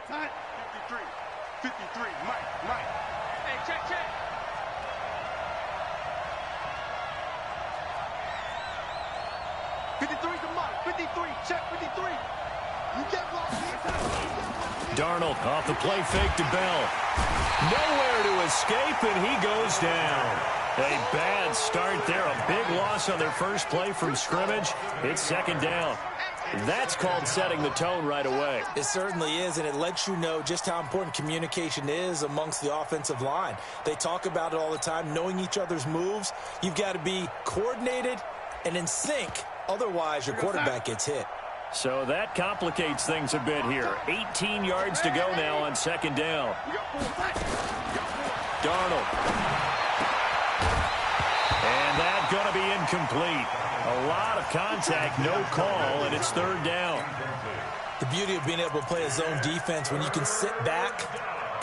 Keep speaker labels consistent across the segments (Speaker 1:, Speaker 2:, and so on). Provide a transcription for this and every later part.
Speaker 1: 53. 53. Mike. Hey, check. 53 to Mike. 53. Check 53. You get blocked.
Speaker 2: Darnold off the play fake to Bell. Nowhere to escape, and he goes down. A bad start there. A big loss on their first play from scrimmage. It's second down. That's called setting the tone right away.
Speaker 3: It certainly is, and it lets you know just how important communication is amongst the offensive line. They talk about it all the time, knowing each other's moves. You've got to be coordinated and in sync. Otherwise, your quarterback gets hit.
Speaker 2: So that complicates things a bit here. 18 yards to go now on second down. Darnold. And that's going to be incomplete. A lot of contact, no call, and it's third down.
Speaker 3: The beauty of being able to play a zone defense when you can sit back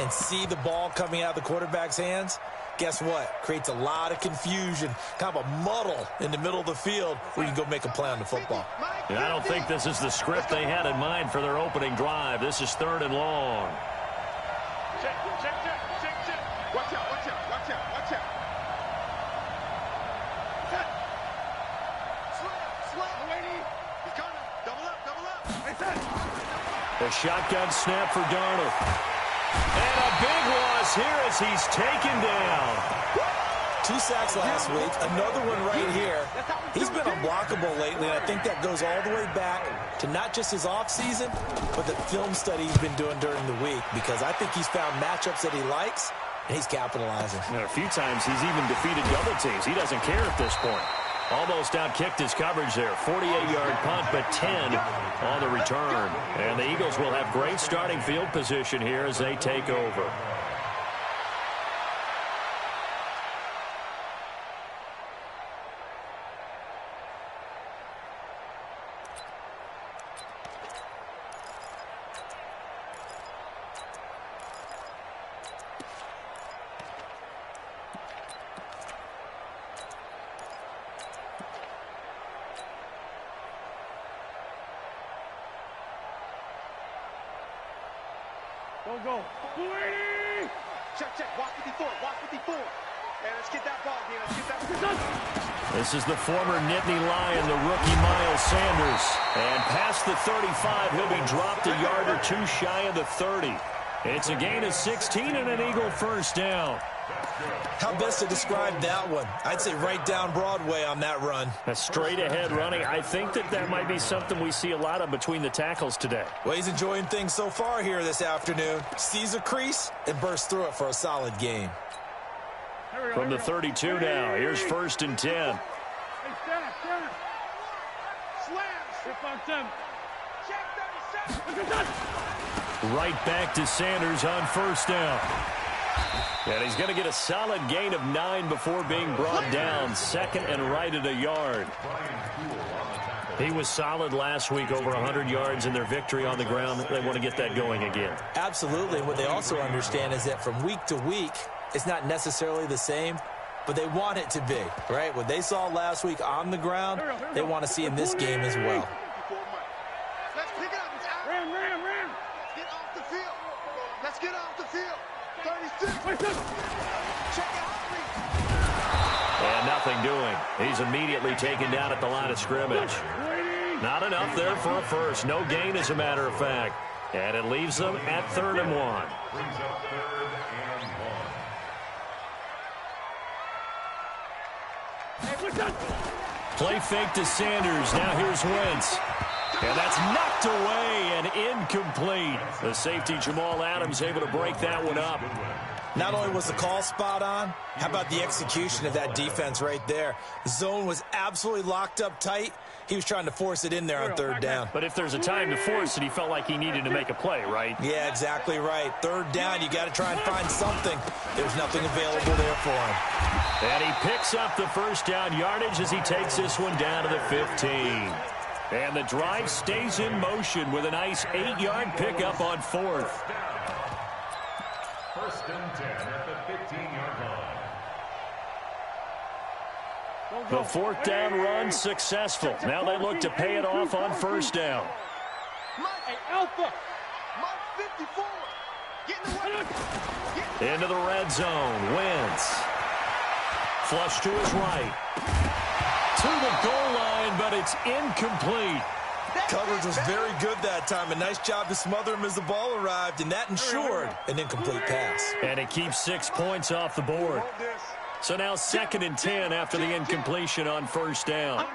Speaker 3: and see the ball coming out of the quarterback's hands, guess what? Creates a lot of confusion, kind of a muddle in the middle of the field where you can go make a play on the football.
Speaker 2: And I don't think this is the script they had in mind for their opening drive. This is third and long.
Speaker 1: Check. Watch out. Slam, lady. He's coming. Double up.
Speaker 2: A shotgun snap for Darnold. And a big loss here as he's taken down.
Speaker 3: 2 sacks last week, another one right here. He's been unblockable lately, and I think that goes all the way back to not just his offseason, but the film study he's been doing during the week, because I think he's found matchups that he likes, and he's capitalizing.
Speaker 2: And a few times he's even defeated double teams. He doesn't care at this point. Almost outkicked his coverage there. 48-yard punt, but 10 on the return. And the Eagles will have great starting field position here as they take over.
Speaker 1: Go. Check. Walk 54. Hey, let's get that ball, Dean.
Speaker 2: This is the former Nittany Lion, the rookie Miles Sanders. And past the 35, he'll be dropped a yard or two shy of the 30. It's a gain of 16 and an Eagle first down.
Speaker 3: How best to describe that one? I'd say right down Broadway on that run.
Speaker 2: A straight-ahead running. I think that might be something we see a lot of between the tackles today.
Speaker 3: Well, he's enjoying things so far here this afternoon. Sees a crease and bursts through it for a solid gain.
Speaker 2: From the 32 now, here's first and 10.
Speaker 1: Hey, stand. Slam. Check 37.
Speaker 2: Right back to Sanders on first down. And he's going to get a solid gain of 9 before being brought down. Second and right at a yard. He was solid last week, over 100 yards in their victory on the ground. They want to get that going again.
Speaker 3: Absolutely. What they also understand is that from week to week, it's not necessarily the same, but they want it to be, right? What they saw last week on the ground, they want to see in this game as well.
Speaker 1: Let's pick it up. It's out. Ram. Let's get off the field. 36. Check it out.
Speaker 2: And nothing doing. He's immediately taken down at the line of scrimmage. Not enough there for a first. No gain, as a matter of fact. And it leaves them at 3rd and 1. Play fake to Sanders. Now here's Wentz. And that's knocked away and incomplete. The safety, Jamal Adams, able to break that one up.
Speaker 3: Not only was the call spot on, how about the execution of that defense right there? The zone was absolutely locked up tight. He was trying to force it in there on 3rd down.
Speaker 2: But if there's a time to force it, he felt like he needed to make a play, right?
Speaker 3: Yeah, exactly right. 3rd down, you got to try and find something. There's nothing available there for him.
Speaker 2: And he picks up the first down yardage as he takes this one down to the 15. And the drive stays in motion with a nice 8-yard pickup on 4th.
Speaker 4: 1st and 10 at the 15-yard line.
Speaker 2: The 4th down run successful. Now they look to pay it off on 1st down.
Speaker 1: Hey, Alpha. Mike,
Speaker 2: Into the red zone. Wentz. Flush to his right. To the goal line, but it's incomplete.
Speaker 3: Coverage was very good that time. A nice job to smother him as the ball arrived, and that ensured an incomplete pass.
Speaker 2: And it keeps 6 points off the board. So now 2nd and 10 after the incompletion on first down.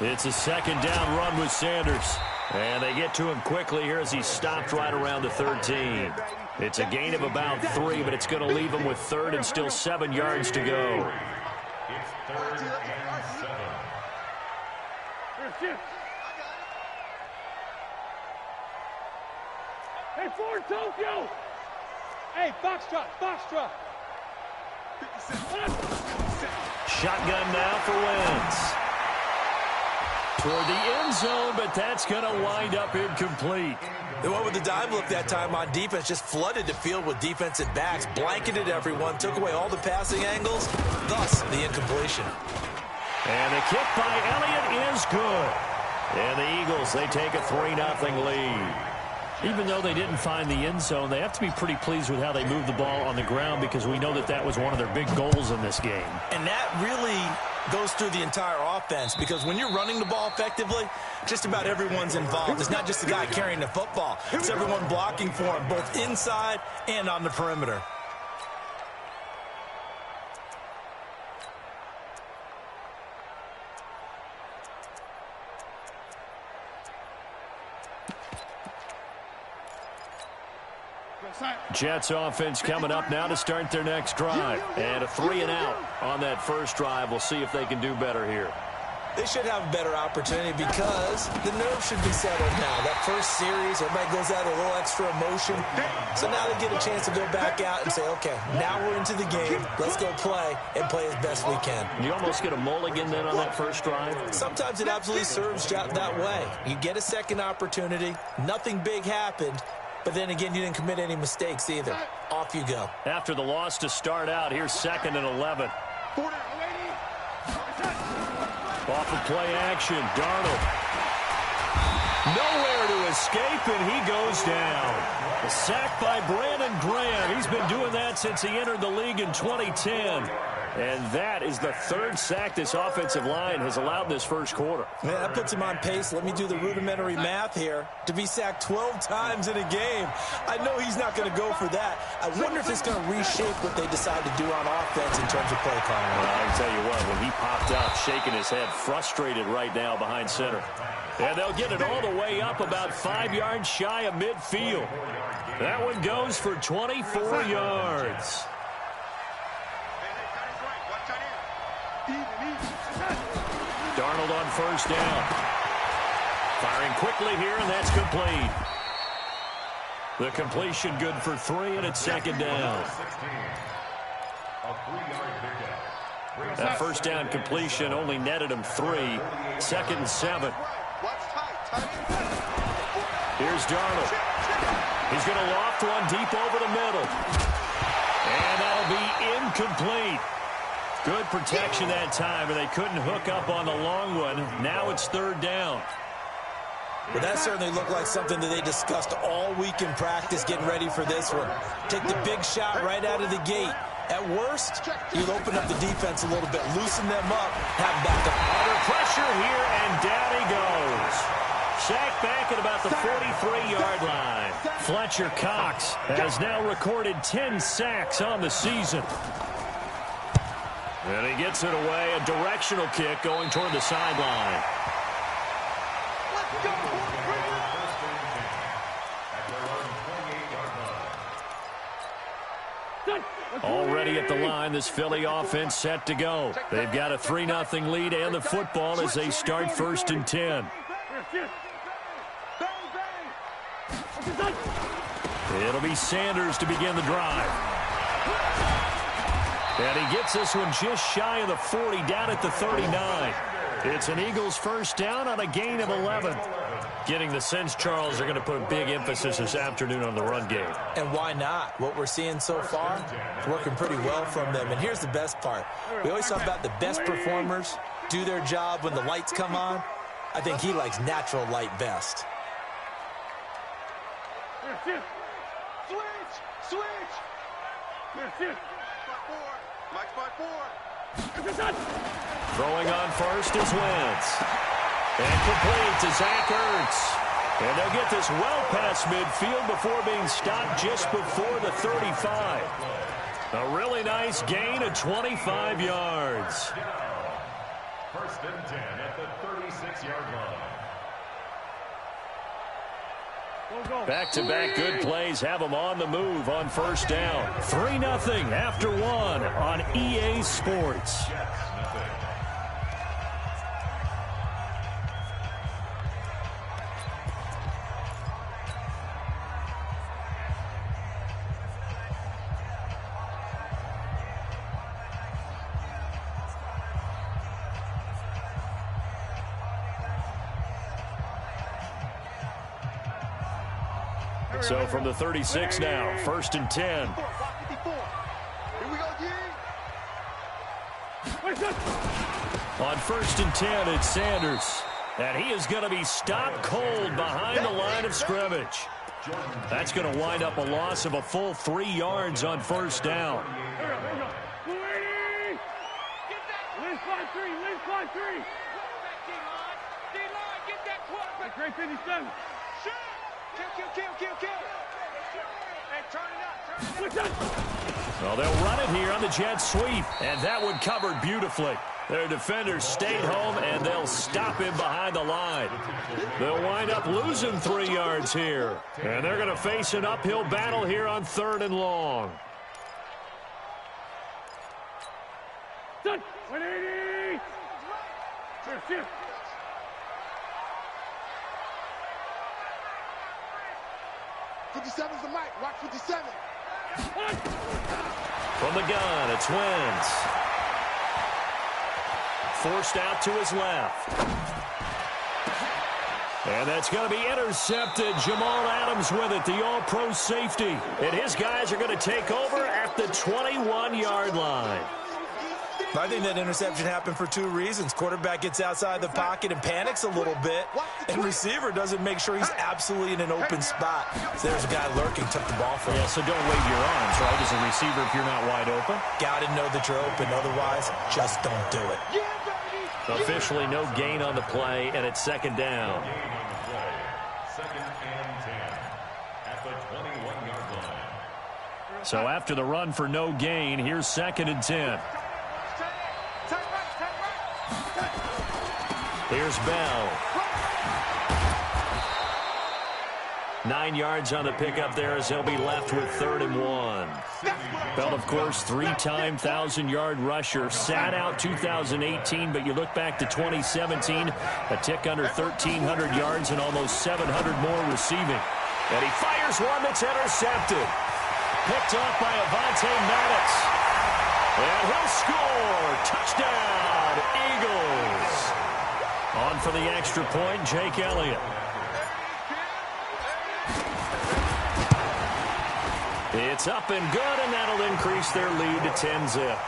Speaker 2: It's a 2nd down run with Sanders. And they get to him quickly here as he's stopped right around the 13. It's a gain of about 3, but it's going to leave him with 3rd and still 7 yards to go.
Speaker 4: It's 3rd and 7.
Speaker 1: Hey, Ford, Tokyo! Hey, Foxtrot, Foxtrot!
Speaker 2: Shotgun now for Wentz. Toward the end zone, but that's going to wind up incomplete.
Speaker 3: They went with the dime look that time on defense, just flooded the field with defensive backs, blanketed everyone, took away all the passing angles, thus the incompletion.
Speaker 2: And the kick by Elliott is good. And the Eagles, they take a 3-0 lead. Even though they didn't find the end zone, they have to be pretty pleased with how they moved the ball on the ground because we know that that was one of their big goals in this game.
Speaker 3: And that really goes through the entire offense because when you're running the ball effectively, just about everyone's involved. It's not just the guy carrying the football. It's everyone blocking for him, both inside and on the perimeter.
Speaker 2: Jets offense coming up now to start their next drive. And a 3-and-out on that first drive. We'll see if they can do better here.
Speaker 3: They should have a better opportunity because the nerves should be settled now. That first series, everybody goes out with a little extra emotion. So now they get a chance to go back out and say, okay, now we're into the game. Let's go play and play as best we can.
Speaker 2: You almost get a mulligan then on that first drive?
Speaker 3: Sometimes it absolutely serves that way. You get a second opportunity. Nothing big happened. But then again, you didn't commit any mistakes either. Off you go.
Speaker 2: After the loss to start out, here's 2nd and 11. Off of play action, Darnold. Nowhere to escape, and he goes down. A sack by Brandon Graham. He's been doing that since he entered the league in 2010. And that is the 3rd sack this offensive line has allowed this first quarter.
Speaker 3: Man, that puts him on pace. Let me do the rudimentary math here. To be sacked 12 times in a game. I know he's not going to go for that. I wonder if it's going to reshape what they decide to do on offense in terms of play calling.
Speaker 2: Well, I can tell you what, when he popped up, shaking his head, frustrated right now behind center. And they'll get it all the way up about 5 yards shy of midfield. That one goes for 24 yards. Darnold on first down. Firing quickly here, and that's complete. The completion good for 3, and it's 2nd down. That first down completion only netted him 3. 2nd and 7. Here's Darnold. He's going to loft one deep over the middle. And that'll be incomplete. Good protection that time, and they couldn't hook up on the long one. Now it's 3rd down.
Speaker 3: Well, that certainly looked like something that they discussed all week in practice getting ready for this one. Take the big shot right out of the gate. At worst, you'll open up the defense a little bit, loosen them up, have backup.
Speaker 2: Under pressure here, and down he goes. Sacked back at about the 43-yard line. Fletcher Cox has now recorded 10 sacks on the season. And he gets it away, a directional kick going toward the sideline. Already at the line, this Philly offense set to go. They've got a 3-0 lead and the football as they start 1st and 10. It'll be Sanders to begin the drive. And he gets this one just shy of the 40, down at the 39. It's an Eagles first down on a gain of 11. Getting the sense, Charles, they're going to put a big emphasis this afternoon on the run game.
Speaker 3: And why not? What we're seeing so far is working pretty well from them. And here's the best part. We always talk about the best performers do their job when the lights come on. I think he likes natural light best.
Speaker 1: Switch. Mike's by 4.
Speaker 2: Throwing on first is Wentz. And complete to Zach Ertz. And they'll get this well past midfield before being stopped just before the 35. A really nice gain of 25 yards.
Speaker 4: First and 10 at the 36-yard line.
Speaker 2: Back-to-back good plays have them on the move on first down. 3-0 after 1 on EA Sports. So from the 36 now, first and 10.
Speaker 1: Here we go,
Speaker 2: On first and 10, it's Sanders. And he is going to be stopped cold behind the line of scrimmage. That's going to wind up a loss of a full 3 yards on first down. Well, they'll run it here on the jet sweep, and that one covered beautifully. Their defenders stayed home, and they'll stop him behind the line. They'll wind up losing 3 yards here, and they're going to face an uphill battle here on 3rd and long.
Speaker 1: 180. 57's the mic. Watch 57.
Speaker 2: From the gun, it's Wentz. Forced out to his left. And that's going to be intercepted. Jamal Adams with it, the all-pro safety. And his guys are going to take over at the 21-yard line.
Speaker 3: I think that interception happened for 2 reasons. Quarterback gets outside the pocket and panics a little bit, and receiver doesn't make sure he's absolutely in an open spot. So there's a guy lurking, took the ball from him.
Speaker 2: Yeah, so don't wave your arms, right, as a receiver if you're not wide open.
Speaker 3: Got to know that you're open. Otherwise, just don't do it.
Speaker 2: Officially no gain on the play, and it's second down.
Speaker 4: Second and 10 at the 21-yard line.
Speaker 2: So after the run for no gain, here's second and 10. Here's Bell. 9 yards on the pickup there as they'll be left with 3rd and 1. Bell, of course, 3-time 1,000-yard rusher. Sat out 2018, but you look back to 2017, a tick under 1,300 yards and almost 700 more receiving. And he fires one that's intercepted. Picked off by Avonte Maddox. And he'll score. Touchdown, Eagles. On for the extra point, Jake Elliott. It's up and good, and that'll increase their lead to 10-zip.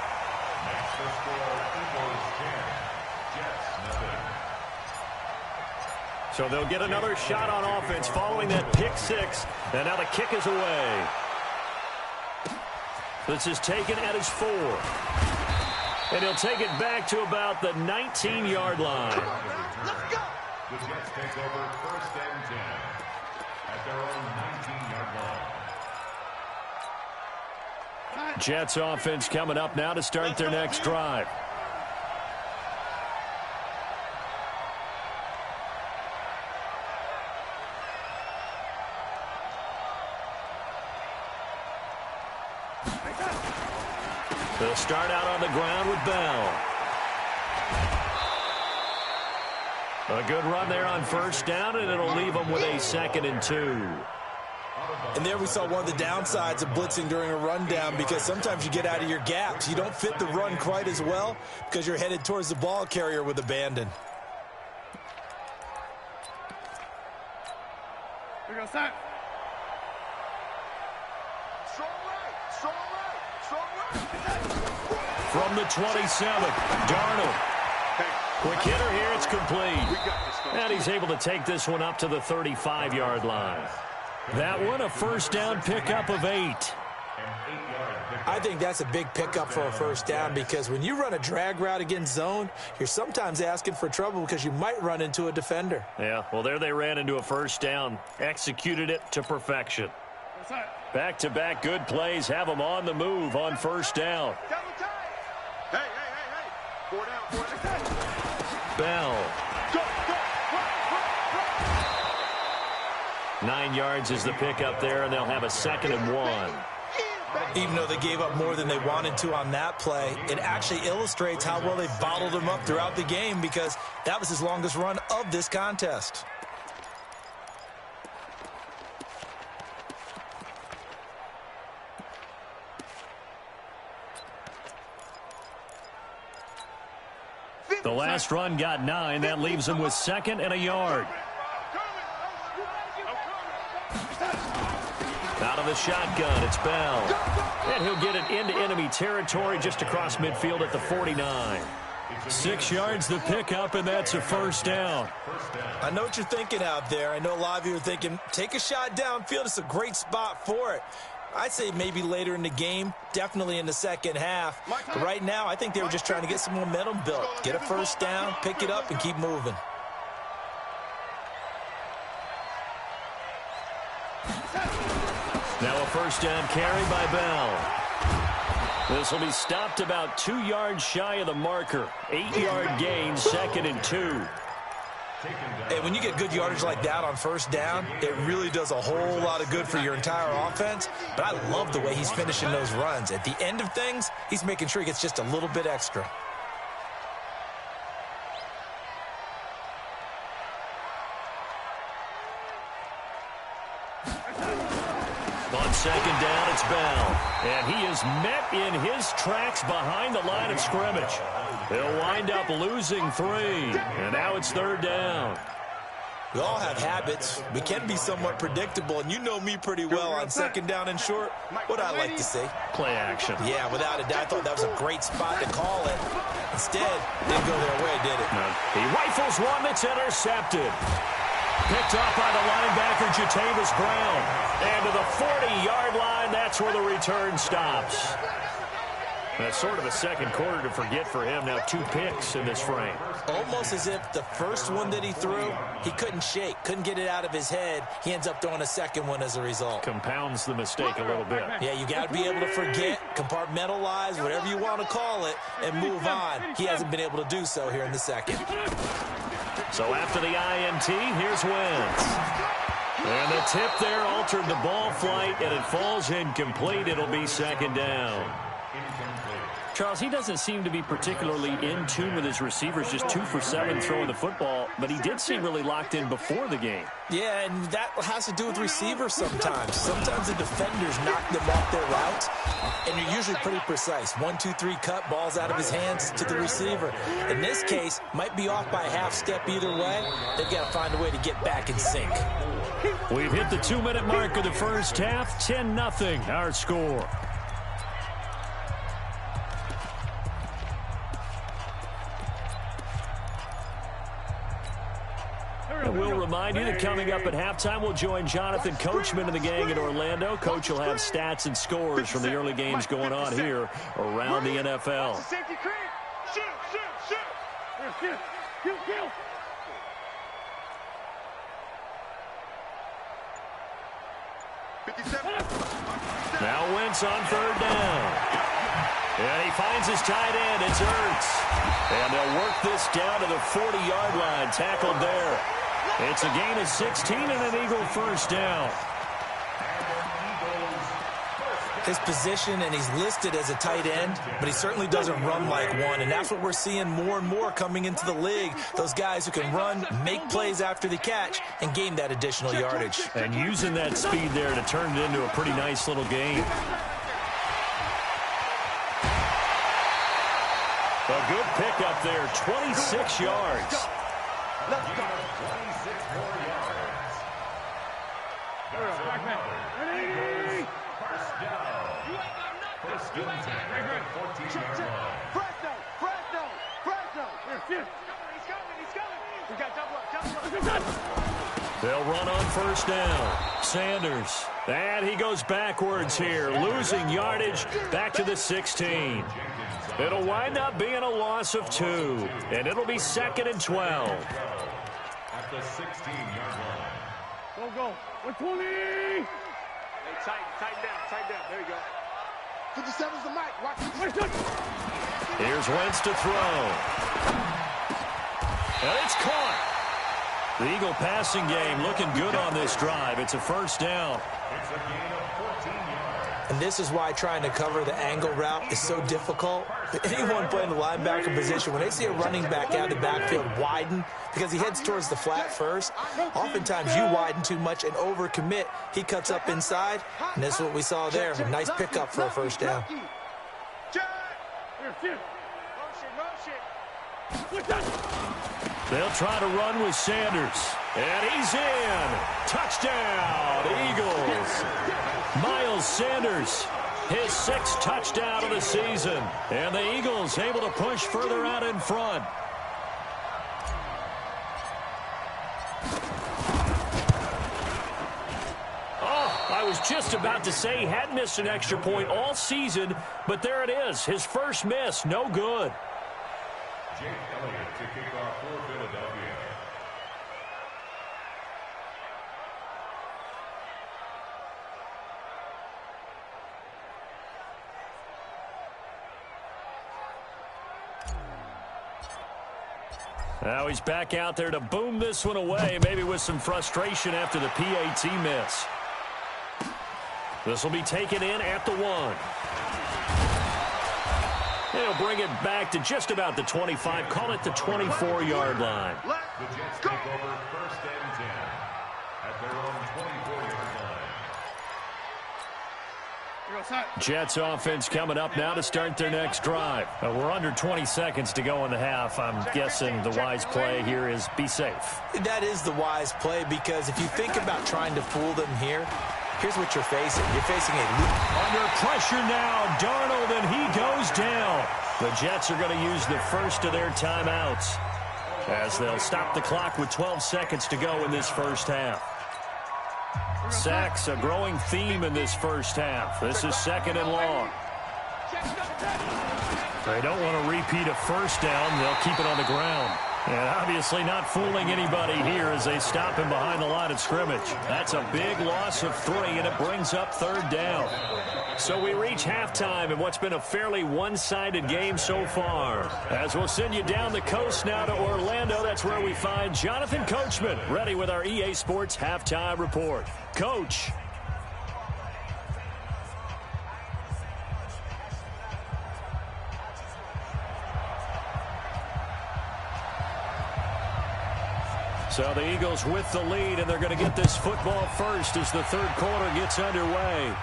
Speaker 2: So they'll get another shot on offense following that pick 6, and now the kick is away. This is taken at his 4. And he'll take it back to about the 19-yard line.
Speaker 1: Let's go.
Speaker 4: The Jets take over first and 10 at their own 19-yard line.
Speaker 2: Jets offense coming up now to start their next drive. They'll start out on the ground with Bell. A good run there on first down, and it'll leave them with a 2nd and 2.
Speaker 3: And there we saw one of the downsides of blitzing during a rundown, because sometimes you get out of your gaps. You don't fit the run quite as well because you're headed towards the ball carrier with abandon.
Speaker 1: Here goes that. Strong right. Strong right. Strong right.
Speaker 2: From the 27, Darnold. Quick hitter here, it's complete. And he's able to take this one up to the 35-yard line. That one a first down pickup of 8.
Speaker 3: I think that's a big pickup for a first down because when you run a drag route against zone, you're sometimes asking for trouble because you might run into a defender.
Speaker 2: Yeah, well, there they ran into a first down. Executed it to perfection. Back-to-back good plays have them on the move on first down.
Speaker 1: Hey. 4 down.
Speaker 2: Bell.
Speaker 1: Go.
Speaker 2: 9 yards is the pickup there, and they'll have a 2nd and 1.
Speaker 3: Even though they gave up more than they wanted to on that play, it actually illustrates how well they bottled him up throughout the game because that was his longest run of this contest.
Speaker 2: The last run got 9. That leaves them with 2nd and a yard. Out of the shotgun, it's Bell. And he'll get it into enemy territory just across midfield at the 49. 6 yards the pickup, and that's a first down.
Speaker 3: I know what you're thinking out there. I know a lot of you are thinking, take a shot downfield. It's a great spot for it. I'd say maybe later in the game, definitely in the second half. But right now, I think they were just trying to get some momentum built. Get a first down, pick it up, and keep moving.
Speaker 2: Now a first down carry by Bell. This will be stopped about 2 yards shy of the marker. 8-yard gain, 2nd and 2.
Speaker 3: And when you get good yardage like that on first down, it really does a whole lot of good for your entire offense. But I love the way he's finishing those runs. At the end of things, he's making sure he gets just a little bit extra.
Speaker 2: On second down, it's Bell. And he is met in his tracks behind the line of scrimmage. They'll wind up losing 3. And now it's 3rd down.
Speaker 3: We all have habits. We can be somewhat predictable, and you know me pretty well on second down and short. What I like to see.
Speaker 2: Play action.
Speaker 3: Yeah, without a doubt. I thought that was a great spot to call it. Instead, didn't go their way, did it?
Speaker 2: No. He rifles one that's intercepted. Picked off by the linebacker, Jatavis Brown. And to the 40-yard line, that's where the return stops. That's sort of a second quarter to forget for him. Now 2 picks in this frame.
Speaker 3: Almost as if the first one that he threw, he couldn't shake, couldn't get it out of his head. He ends up throwing a second one as a result.
Speaker 2: Compounds the mistake a little bit.
Speaker 3: Yeah, you got to be able to forget, compartmentalize, whatever you want to call it, and move on. He hasn't been able to do so here in the second.
Speaker 2: So after the INT, here's Wentz. And the tip there altered the ball flight, and it falls incomplete. It'll be 2nd down. Charles, he doesn't seem to be particularly in tune with his receivers, just 2 for 7 throwing the football, but he did seem really locked in before the game.
Speaker 3: Yeah, and that has to do with receivers sometimes. Sometimes the defenders knock them off their routes, and you're usually pretty precise. 1, 2, 3 cut, balls out of his hands to the receiver. In this case, might be off by a half step either way. They've got to find a way to get back in sync.
Speaker 2: We've hit the 2-minute mark of the first half, 10-0 our score. And we'll remind you that coming up at halftime, we'll join Jonathan Coachman and the gang in Orlando. Coach will have stats and scores from the early games going on here around the NFL. Now Wentz on 3rd down. And he finds his tight end. It's Ertz. And they'll work this down to the 40-yard line. Tackled there. It's a gain of 16 and an Eagle first down.
Speaker 3: His position, and he's listed as a tight end, but he certainly doesn't run like one, and that's what we're seeing more and more coming into the league. Those guys who can run, make plays after the catch, and gain that additional yardage.
Speaker 2: And using that speed there to turn it into a pretty nice little game. A good pickup there, 26 yards.
Speaker 1: Let's go.
Speaker 4: 26 more yards. First down. First and 10 at the 14-yard line.
Speaker 1: Fresno. He's coming. We got double up.
Speaker 2: They'll run on first down. Sanders. And he goes backwards here, losing yardage back to the 16. It'll wind up being a loss of 2, and it'll be 2nd and 12.
Speaker 4: At the 16-yard line.
Speaker 1: Go. 120. Hey, tighten down. There you go. 57's the mic. Watch it.
Speaker 2: Here's Wentz to throw. And it's caught. The Eagle passing game looking good on this drive. It's a first down.
Speaker 4: It's a gain of 14 yards.
Speaker 3: And this is why trying to cover the angle route is so difficult. Anyone playing the linebacker position, when they see a running back out of the backfield widen, because he heads towards the flat first, oftentimes you widen too much and overcommit. He cuts up inside, and this is what we saw there. A nice pickup for a first down.
Speaker 2: They'll try to run with Sanders. And he's in. Touchdown, Eagles. Miles Sanders, his 6th touchdown of the season. And the Eagles able to push further out in front. Oh, I was just about to say he hadn't missed an extra point all season, but there it is. His first miss, no good.
Speaker 4: Jake Elliott to kick off for Philadelphia.
Speaker 2: Now he's back out there to boom this one away, maybe with some frustration after the PAT miss. This will be taken in at the 1. He'll bring it back to just about the 25, call it the 24-yard line.
Speaker 4: The Jets take over 1st and 10 at their own 24-yard line.
Speaker 2: Jets offense coming up now to start their next drive. We're under 20 seconds to go in the half. I'm guessing the wise play here is be safe.
Speaker 3: That is the wise play, because if you think about trying to fool them here, here's what you're facing. You're facing a loop.
Speaker 2: Under pressure now, Darnold, and he goes down. The Jets are going to use the first of their timeouts as they'll stop the clock with 12 seconds to go in this first half. Sacks, a growing theme in this first half. This is 2nd and long. They don't want to repeat a first down. They'll keep it on the ground. And obviously not fooling anybody here as they stop him behind the line of scrimmage. That's a big loss of 3, and it brings up 3rd down. So we reach halftime in what's been a fairly one-sided game so far. As we'll send you down the coast now to Orlando, that's where we find Jonathan Coachman, ready with our EA Sports Halftime Report. Coach. So the Eagles with the lead, and they're going to get this football first as the 3rd quarter gets underway.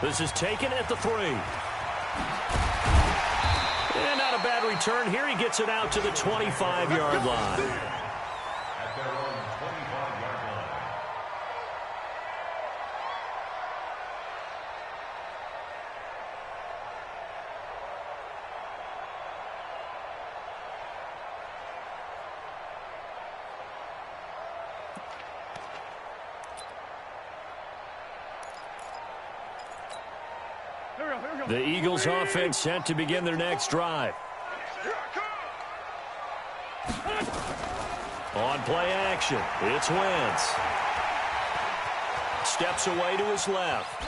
Speaker 2: This is taken at the 3. And not a bad return. Here he gets it out to the 25-yard line.
Speaker 4: At their own 25-yard line.
Speaker 2: The Eagles offense set to begin their next drive. On play action, it's Wentz. Steps away to his left.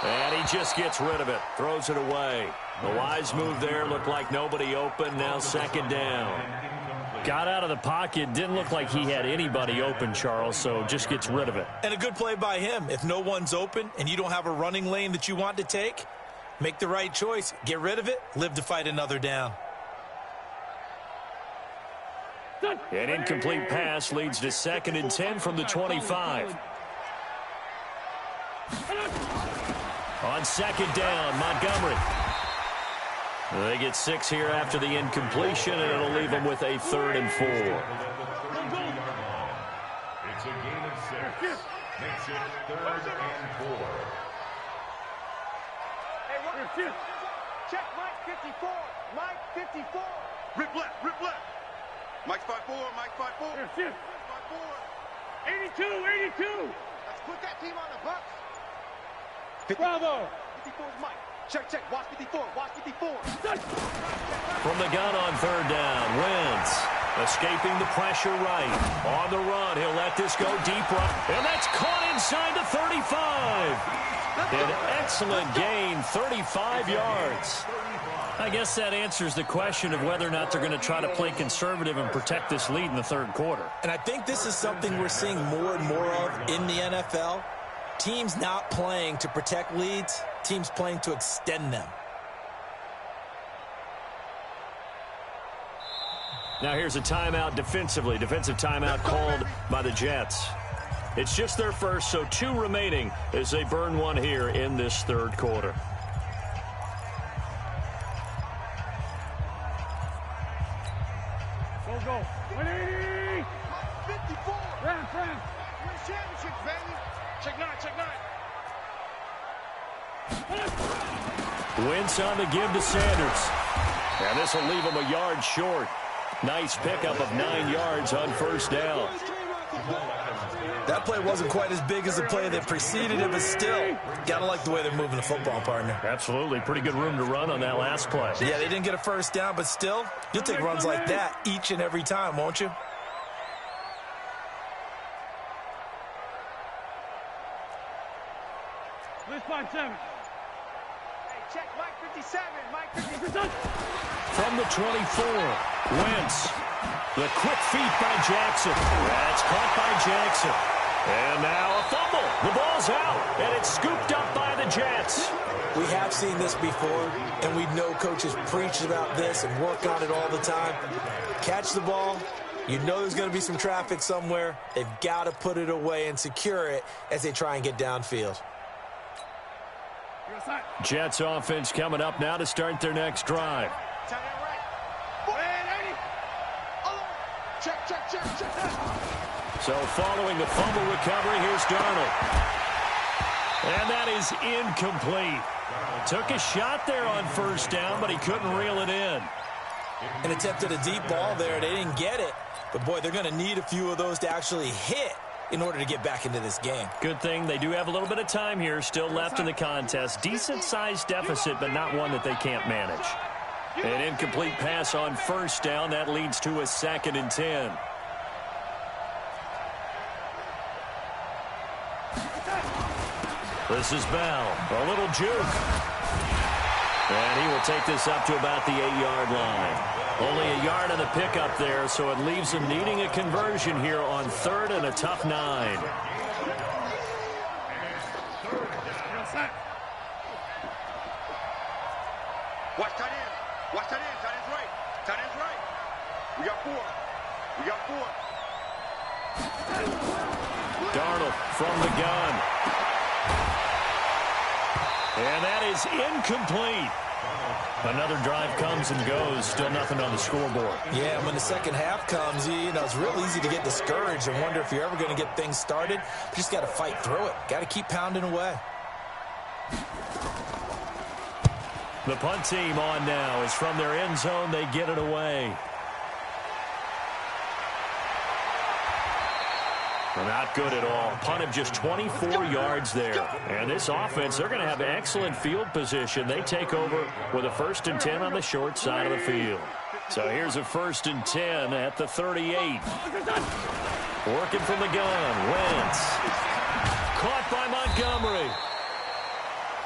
Speaker 2: And he just gets rid of it, throws it away. The wise move there, looked like nobody open, now 2nd down. Got out of the pocket, didn't look like he had anybody open, Charles, so just gets rid of it.
Speaker 3: And a good play by him. If no one's open and you don't have a running lane that you want to take, make the right choice. Get rid of it. Live to fight another down.
Speaker 2: An incomplete pass leads to 2nd and 10 from the 25. On 2nd down, Montgomery. They get 6 here after the incompletion, and it'll leave them with a 3rd and 4.
Speaker 4: It's a gain of 6. Makes it 3rd and 4.
Speaker 1: Check Mike 54. Mike 54. Rip left. Mike 5-4. Mike 5-4. 5-4. 82. Let's put that team on the Bucks. Bravo. 54's Mike. Check. Watch 54.
Speaker 2: From the gun on third down, Wentz escaping the pressure right. On the run, he'll let this go deep right. And that's caught inside the 35. An excellent gain, 35 yards. I guess that answers the question of whether or not they're going to try to play conservative and protect this lead in the third quarter.
Speaker 3: And I think this is something we're seeing more and more of in the NFL. Teams not playing to protect leads, teams playing to extend them.
Speaker 2: Now here's a timeout defensively. Defensive timeout called by the Jets. It's just their first, so 2 remaining as they burn one here in this third quarter.
Speaker 1: Go. 180. 54. Round. Win championships, baby. Check 9.
Speaker 2: Wentz on the give to Sanders. And this will leave him a yard short. Nice pickup of 9 yards on first down.
Speaker 3: That play wasn't quite as big as the play that preceded it, but still, gotta like the way they're moving the football, partner.
Speaker 2: Absolutely. Pretty good room to run on that last play.
Speaker 3: Yeah, they didn't get a first down, but still, you'll take runs like that each and every time, won't you?
Speaker 1: Let's find 7. Hey, check Mike 57. Mike 57.
Speaker 2: From the 24, Wentz. The quick feet by Jackson. That's caught by Jackson. And now a fumble. The ball's out, and it's scooped up by the Jets.
Speaker 3: We have seen this before, and we know coaches preach about this and work on it all the time. Catch the ball. You know there's going to be some traffic somewhere. They've got to put it away and secure it as they try and get downfield.
Speaker 2: Jets offense coming up now to start their next drive.
Speaker 1: Check.
Speaker 2: So following the fumble recovery, here's Darnold. And that is incomplete. Took a shot there on first down, but he couldn't reel it in.
Speaker 3: And attempted a deep ball there. They didn't get it. But, boy, they're going to need a few of those to actually hit in order to get back into this game.
Speaker 2: Good thing they do have a little bit of time here still left in the contest. Decent-sized deficit, but not one that they can't manage. An incomplete pass on first down. That leads to a 2nd and 10. This is Bell. A little juke. And he will take this up to about the 8-yard line. Only a yard on the pickup there, so it leaves him needing a conversion here on 3rd and a tough 9.
Speaker 1: Watch tight end. Tight end's right. We got 4.
Speaker 2: Darnold from the gun. And that is incomplete. Another drive comes and goes. Still nothing on the scoreboard.
Speaker 3: Yeah, when the second half comes, you know, it's real easy to get discouraged and wonder if you're ever going to get things started. You just got to fight through it. Got to keep pounding away.
Speaker 2: The punt team on now is from their end zone. They get it away. Not good at all. Punt of just 24 yards there. And this offense, they're going to have excellent field position. They take over with a 1st and 10 on the short side of the field. So here's a 1st and 10 at the 38. Working from the gun. Wentz. Caught by Montgomery.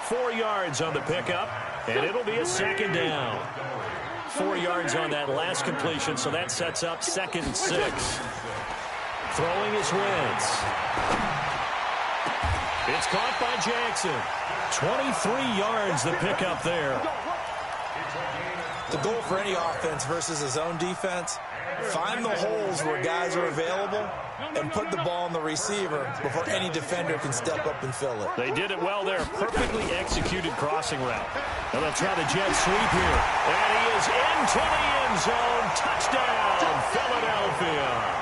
Speaker 2: 4 yards on the pickup, and it'll be a 2nd down. 4 yards on that last completion, so that sets up 2nd and 6. Throwing is Wentz. It's caught by Jackson. 23 yards the pickup there.
Speaker 3: The goal for any offense versus a zone defense, find the holes where guys are available and put the ball on the receiver before any defender can step up and fill it.
Speaker 2: They did it well there. Perfectly executed crossing route. And they'll try the jet sweep here. And he is into the end zone. Touchdown, Philadelphia.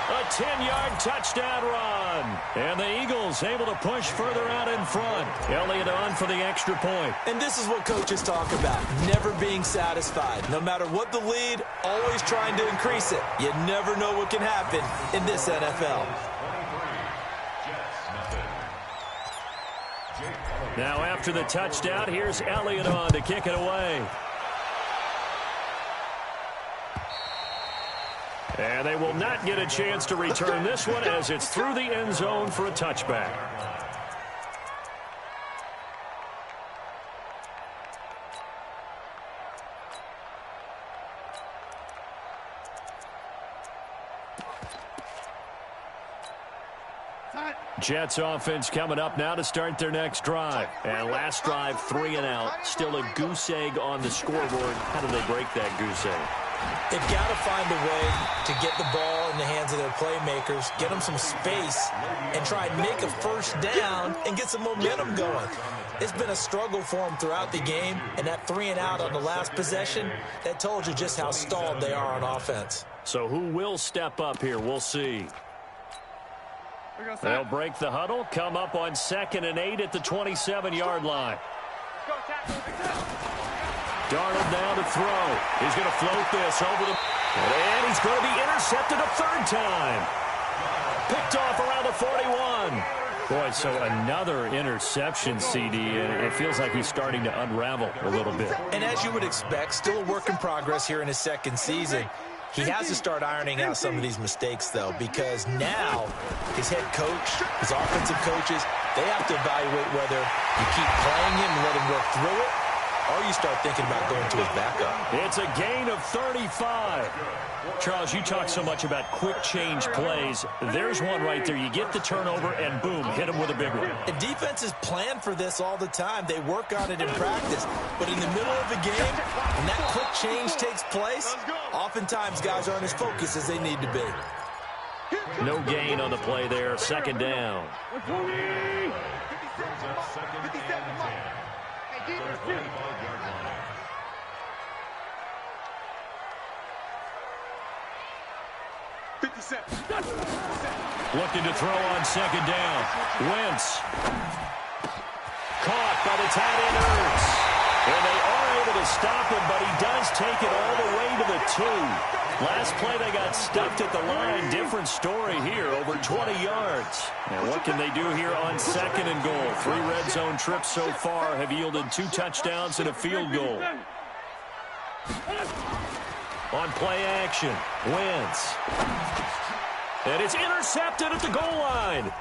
Speaker 2: A 10-yard touchdown run. And the Eagles able to push further out in front. Elliott on for the extra point.
Speaker 3: And this is what coaches talk about, never being satisfied. No matter what the lead, always trying to increase it. You never know what can happen in this NFL.
Speaker 2: Now after the touchdown, here's Elliott on to kick it away. And they will not get a chance to return this one as it's through the end zone for a touchback. Jets offense coming up now to start their next drive. And last drive, 3 and out. Still a goose egg on the scoreboard. How do they break that goose egg?
Speaker 3: They've got to find a way to get the ball in the hands of their playmakers, get them some space, and try and make a first down and get some momentum going. It's been a struggle for them throughout the game, and that 3 and out on the last possession, that told you just how stalled they are on offense.
Speaker 2: So who will step up here? We'll see. They'll break the huddle, come up on 2nd and 8 at the 27-yard line. Darnold down to throw. He's going to float this over the... And he's going to be intercepted a 3rd time. Picked off around the 41. Boy, so another interception, CD, and it feels like he's starting to unravel a little bit.
Speaker 3: And as you would expect, still a work in progress here in his 2nd season. He has to start ironing out some of these mistakes, though, because now his head coach, his offensive coaches, they have to evaluate whether you keep playing him and let him work through it, or you start thinking about going to his backup.
Speaker 2: It's a gain of 35. Charles, you talk so much about quick change plays. There's one right there. You get the turnover, and boom, hit him with a big one.
Speaker 3: And defenses plan for this all the time. They work on it in practice. But in the middle of the game, when that quick change takes place, oftentimes guys aren't as focused as they need to be.
Speaker 2: No gain on the play there. 2nd down.
Speaker 1: 57.
Speaker 2: Looking to throw on 2nd down. Wentz. Caught by the tight end Ertz. And they are able to stop him, but he does take it all the way to the 2. Last play they got stuffed at the line. Different story here, over 20 yards. And what can they do here on 2nd and goal? 3 red zone trips so far have yielded 2 touchdowns and a field goal. On play action, Wentz. And it's intercepted at the goal line.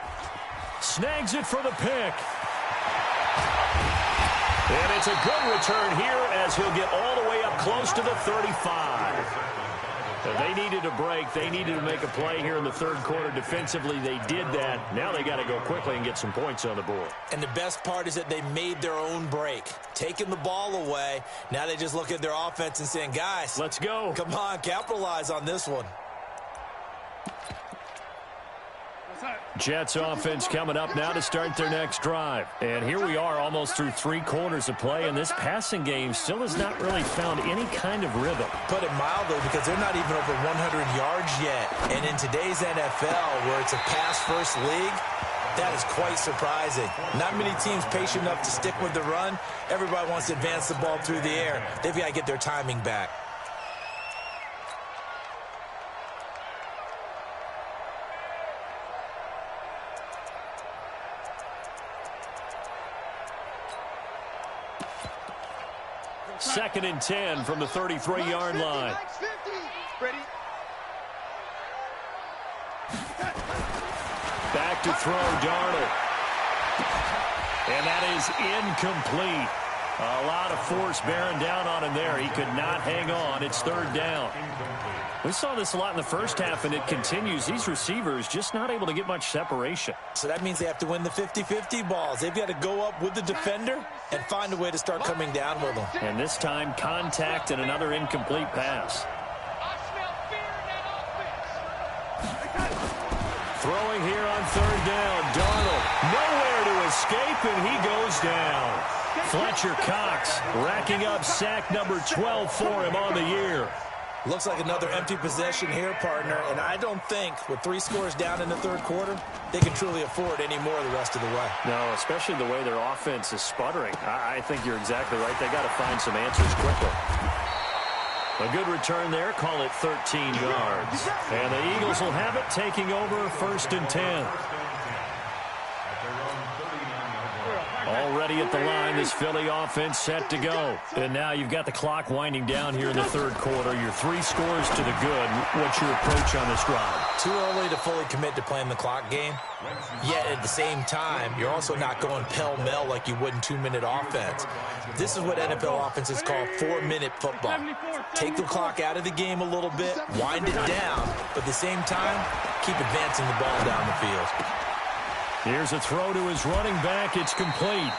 Speaker 2: Snags it for the pick. And it's a good return here as he'll get all the way up close to the 35. They needed a break. They needed to make a play here in the 3rd quarter. Defensively, they did that. Now they got to go quickly and get some points on the board.
Speaker 3: And the best part is that they made their own break, taking the ball away. Now they just look at their offense and saying, guys,
Speaker 2: let's go.
Speaker 3: Come on, capitalize on this one.
Speaker 2: Jets offense coming up now to start their next drive. And here we are almost through 3 quarters of play, and this passing game still has not really found any kind of rhythm.
Speaker 3: Put it mildly, because they're not even over 100 yards yet. And in today's NFL, where it's a pass-first league, that is quite surprising. Not many teams patient enough to stick with the run. Everybody wants to advance the ball through the air. They've got to get their timing back.
Speaker 2: Second and 10 from the 33-yard line. Back to throw, Darnold. And that is incomplete. A lot of force bearing down on him there. He could not hang on. It's 3rd down. We saw this a lot in the first half, and it continues. These receivers just not able to get much separation.
Speaker 3: So that means they have to win the 50-50 balls. They've got to go up with the defender and find a way to start coming down with them.
Speaker 2: And this time, contact and another incomplete pass. Throwing here on 3rd down. Darnold nowhere to escape, and he goes down. Fletcher Cox racking up sack number 12 for him on the year.
Speaker 3: Looks like another empty possession here, partner, and I don't think with 3 scores down in the 3rd quarter, they can truly afford any more the rest of the way.
Speaker 2: No, especially the way their offense is sputtering. I think you're exactly right. They got to find some answers quickly. A good return there. Call it 13 yards. And the Eagles will have it, taking over 1st and 10. Already at the line, this Philly offense set to go. And now you've got the clock winding down here in the third quarter. You're 3 scores to the good. What's your approach on this drive?
Speaker 3: Too early to fully commit to playing the clock game. Yet at the same time, you're also not going pell-mell like you would in 2-minute offense. This is what NFL offenses call 4-minute football. Take the clock out of the game a little bit, wind it down, but at the same time, keep advancing the ball down the field.
Speaker 2: Here's a throw to his running back. It's complete.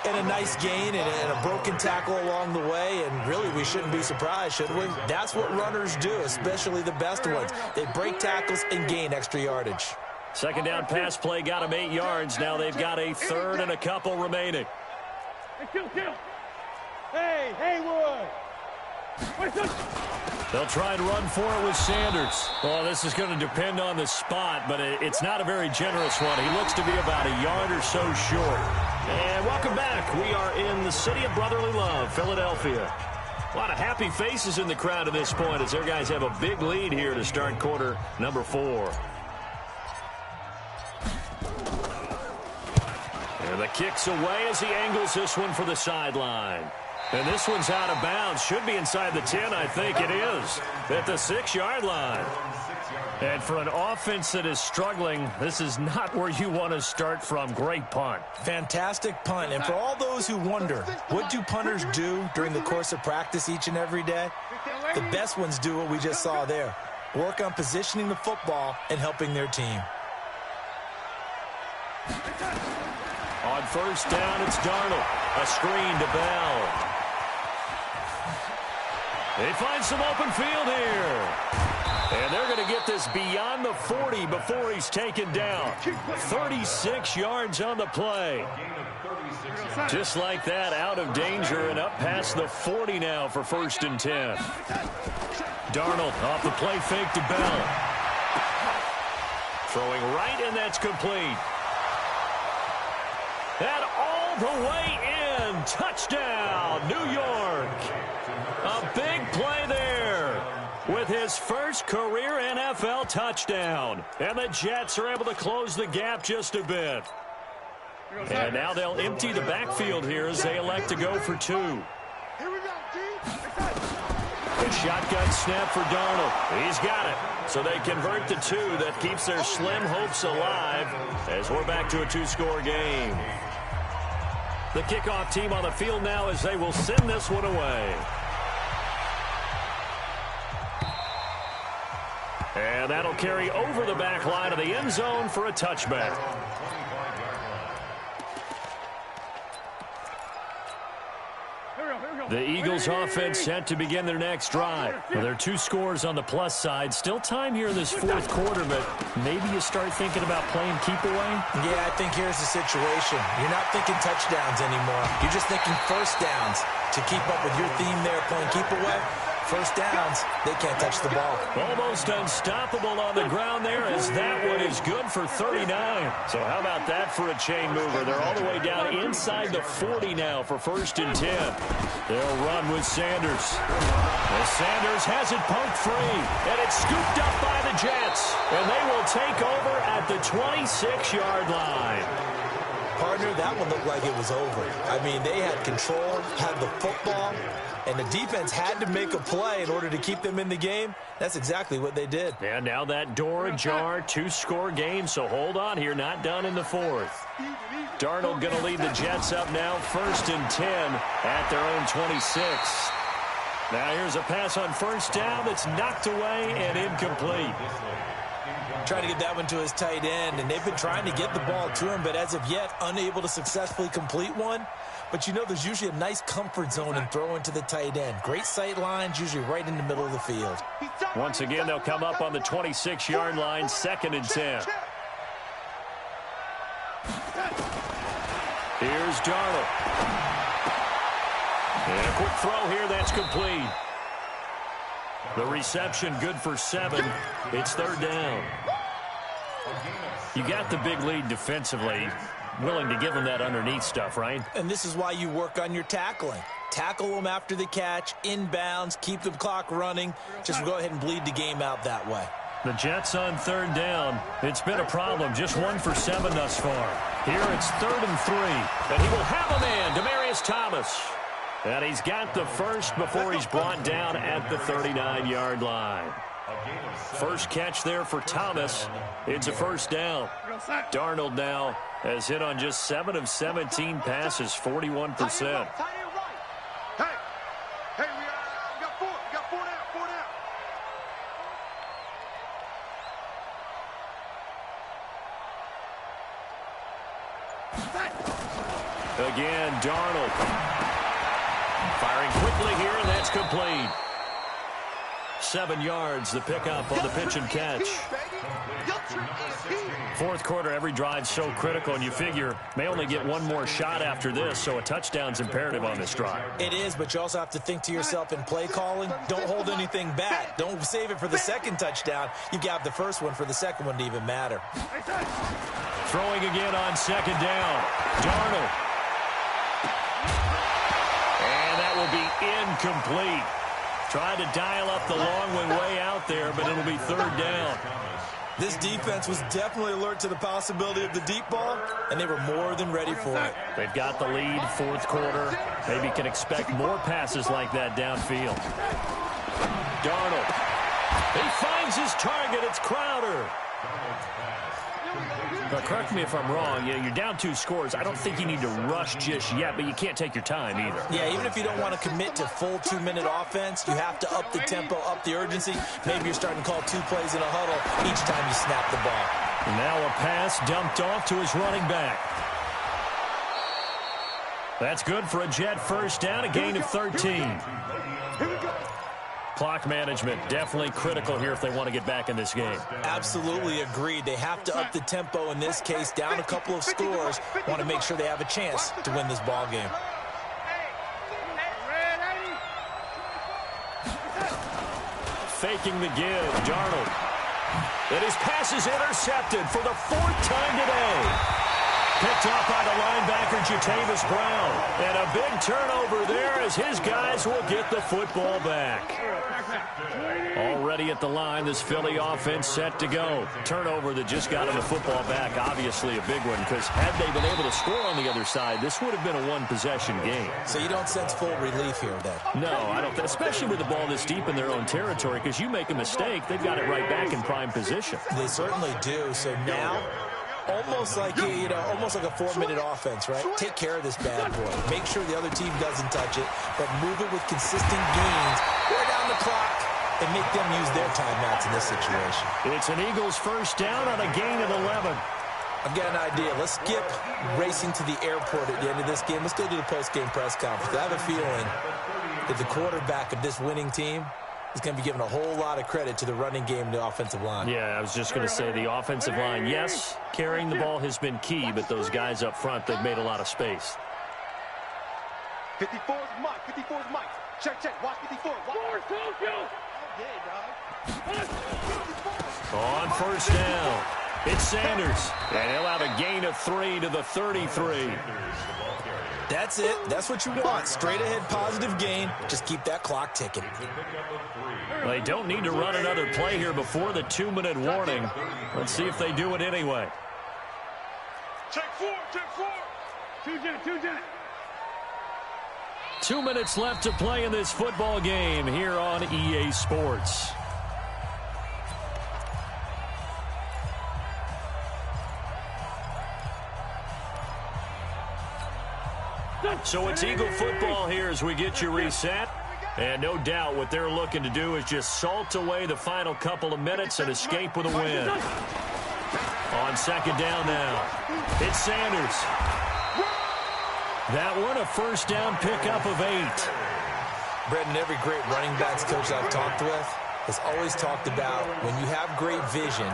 Speaker 3: And a nice gain and a broken tackle along the way, and really we shouldn't be surprised, should we? That's what runners do, especially the best ones. They break tackles and gain extra yardage.
Speaker 2: Second down pass play got him 8 yards. Now they've got a third and a couple remaining.
Speaker 1: Hey, Haywood!
Speaker 2: They'll try and run for it with Sanders. Well, this is going to depend on the spot, but it's not a very generous one. He looks to be about a yard or so short.
Speaker 5: And welcome back. We are in the city of brotherly love, Philadelphia. A lot of happy faces in the crowd at this point as their guys have a big lead here to start quarter number 4.
Speaker 2: And the kick's away as he angles this one for the sideline. And this one's out of bounds. Should be inside the 10, I think it is. At the 6-yard line. And for an offense that is struggling, this is not where you want to start from. Great punt.
Speaker 3: Fantastic punt. And for all those who wonder, what do punters do during the course of practice each and every day? The best ones do what we just saw there. Work on positioning the football and helping their team.
Speaker 2: On first down, it's Darnold. A screen to Bell. They find some open field here. And they're going to get this beyond the 40 before he's taken down. 36 yards on the play. Just like that, out of danger and up past the 40 now for 1st and 10. Darnold off the play fake to Bell. Throwing right, and that's complete. And all the way in. Touchdown, New York. A big play there with his first career NFL touchdown. And the Jets are able to close the gap just a bit. And now they'll empty the backfield here as they elect to go for 2. A shotgun snap for Darnold. He's got it. So they convert the 2. That keeps their slim hopes alive as we're back to a 2-score game. The kickoff team on the field now as they will send this one away. And that'll carry over the back line of the end zone for a touchback. The Eagles offense set to begin their next drive. Well, there are 2 scores on the plus side. Still time here in this 4th quarter, but maybe you start thinking about playing keep away?
Speaker 3: Yeah, I think here's the situation. You're not thinking touchdowns anymore. You're just thinking first downs. To keep up with your theme there, playing keep away, first downs, they can't touch the ball.
Speaker 2: Almost unstoppable on the ground there as that one is good for 39. So how about that for a chain mover? They're all the way down inside the 40 now for 1st and 10. They'll run with Sanders. Well, Sanders has it poked free, and it's scooped up by the Jets. And they will take over at the 26-yard line.
Speaker 3: Partner, that one looked like it was over. I mean, they had control, had the football, and the defense had to make a play in order to keep them in the game. That's exactly what they did.
Speaker 2: And now that door ajar, 2-score game, so hold on here, not done in the 4th. Darnold going to lead the Jets up now, 1st and 10 at their own 26. Now here's a pass on first down that's knocked away and incomplete.
Speaker 3: Trying to get that one to his tight end, and they've been trying to get the ball to him, but as of yet, unable to successfully complete one. But you know, there's usually a nice comfort zone in throwing to the tight end. Great sight lines, usually right in the middle of the field.
Speaker 2: Once again, they'll come up on the 26-yard line, 2nd and 10. Here's Darnold. And a quick throw here, that's complete. The reception good for 7. It's 3rd down. You got the big lead defensively. Willing to give them that underneath stuff, right?
Speaker 3: And this is why you work on your tackling. Tackle them after the catch, inbounds, keep the clock running. Just go ahead and bleed the game out that way.
Speaker 2: The Jets on third down. It's been a problem. Just 1 for 7 thus far. Here it's 3rd and 3. And he will have a man, Demaryius Thomas. And he's got the first before he's brought down at the 39-yard line. First catch there for Thomas. It's a first down. Darnold now has hit on just 7 of 17 passes, 41%.
Speaker 1: Hey, we got 4. We got 4 down. 4 down.
Speaker 2: Again, Darnold. Firing quickly here, and that's complete. 7 yards, the pickup on the pitch and catch. Fourth quarter, every drive so critical, and you figure may only get one more shot after this, so a touchdown's imperative on this drive.
Speaker 3: It is, but you also have to think to yourself in play calling, don't hold anything back. Don't save it for the second touchdown. You got the first one for the second one to even matter.
Speaker 2: Throwing again on second down. Darnold. And that will be incomplete. Tried to dial up the long one way out there, but it'll be 3rd down.
Speaker 3: This defense was definitely alert to the possibility of the deep ball, and they were more than ready for it.
Speaker 2: They've got the lead, fourth quarter. Maybe can expect more passes like that downfield. Darnold. He finds his target. It's Crowder. Now, correct me if I'm wrong. You're down 2 scores. I don't think you need to rush just yet, but you can't take your time either.
Speaker 3: Yeah, even if you don't want to commit to full 2-minute offense, you have to up the tempo, up the urgency. Maybe you're starting to call 2 plays in a huddle each time you snap the ball.
Speaker 2: And now a pass dumped off to his running back. That's good for a Jet first down, a gain of 13. Clock management definitely critical here if they want to get back in this game.
Speaker 3: Absolutely agreed. They have to up the tempo in this case, down a couple of scores. Want to make sure they have a chance to win this ball game.
Speaker 2: Faking the give, Darnold. And his pass is intercepted for the 4th time today. Picked off by the linebacker, Jatavis Brown. And a big turnover there as his guys will get the football back. Already at the line, this Philly offense set to go. Turnover that just got him the football back, obviously a big one, because had they been able to score on the other side, this would have been a 1-possession game.
Speaker 3: So you don't sense full relief here, then?
Speaker 2: No, I don't, especially with the ball this deep in their own territory, because you make a mistake, they've got it right back in prime position.
Speaker 3: They certainly do. So now, almost like almost like a 4-minute offense, right? Take care of this bad boy. Make sure the other team doesn't touch it, but move it with consistent gains. Wear down the clock and make them use their timeouts in this situation.
Speaker 2: It's an Eagles first down on a gain of 11.
Speaker 3: I've got an idea. Let's skip racing to the airport at the end of this game. Let's go to the post-game press conference. I have a feeling that the quarterback of this winning team is going to be given a whole lot of credit to the running game and the offensive line.
Speaker 2: Yeah, I was just going to say the offensive line, yes, carrying the ball has been key, but those guys up front, they've made a lot of space.
Speaker 1: 54 is Mike. 54 is Mike. Check, check. Watch 54.
Speaker 2: On first down, it's Sanders. And he'll have a gain of 3 to the 33.
Speaker 3: That's it. That's what you want. Straight ahead positive gain. Just keep that clock ticking.
Speaker 2: They don't need to run another play here before the 2-minute warning. Let's see if they do it anyway.
Speaker 1: Check 4. Check 4. 2 Jet.
Speaker 2: 2 minutes left to play in this football game here on EA Sports. So it's Eagle football here as we get you reset. And no doubt what they're looking to do is just salt away the final couple of minutes and escape with a win. On second down now, it's Sanders. That one, a first down pickup of 8.
Speaker 3: Brendan, every great running backs coach I've talked with has always talked about when you have great vision,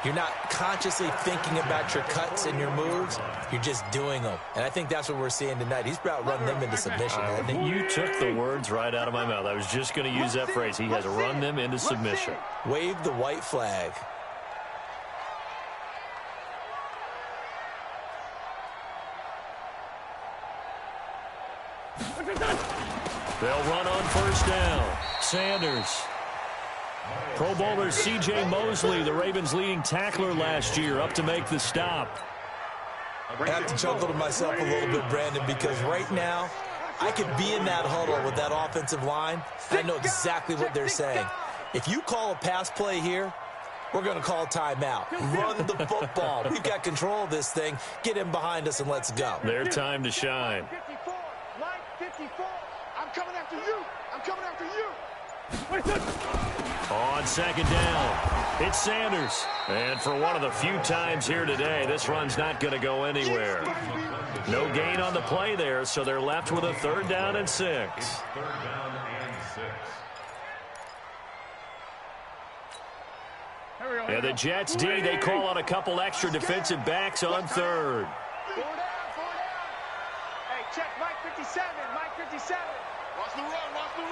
Speaker 3: you're not consciously thinking about your cuts and your moves. You're just doing them. And I think that's what we're seeing tonight. He's about running them into submission, hasn't he?
Speaker 2: You took the words right out of my mouth. I was just going to use that phrase. He has run them into submission.
Speaker 3: Wave the white flag.
Speaker 2: They'll run on first down. Sanders. Pro Bowler C.J. Mosley, the Ravens' leading tackler last year, up to make the stop.
Speaker 3: I have to chuckle to myself a little bit, Brandon, because right now I could be in that huddle with that offensive line, and I know exactly what they're saying. If you call a pass play here, we're going to call timeout. Run the football. We've got control of this thing. Get him behind us and let's go.
Speaker 2: Their time to shine.
Speaker 1: 54, line 54. I'm coming after you. I'm coming after you.
Speaker 2: On second down, it's Sanders. And for one of the few times here today, this run's not going to go anywhere. No gain on the play there, so they're left with a 3rd down and 6.
Speaker 4: 3rd down and 6.
Speaker 2: And the Jets D, they call on a couple extra defensive backs on 3rd.
Speaker 1: 4 down, 4 down. Hey, check Mike 57, Mike 57. Watch the run, watch the run.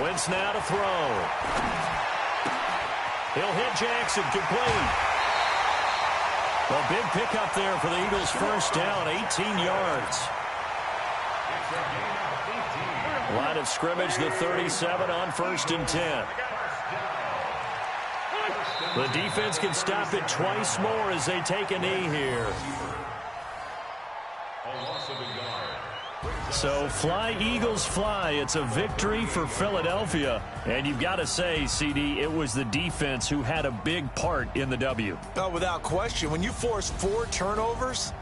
Speaker 2: Wentz now to throw. He'll hit Jackson, complete. A big pickup there for the Eagles' 1st down, 18 yards. Line of scrimmage, the 37 on 1st and 10. The defense can stop it twice more as they take a knee here. So fly, Eagles, fly. It's a victory for Philadelphia. And you've got to say, CD, it was the defense who had a big part in the W.
Speaker 3: Oh, without question. When you force 4 turnovers,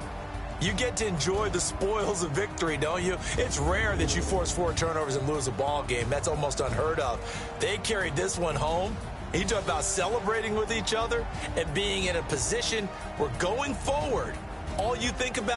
Speaker 3: you get to enjoy the spoils of victory, don't you? It's rare that you force 4 turnovers and lose a ball game. That's almost unheard of. They carried this one home. You talk about celebrating with each other and being in a position where going forward, all you think about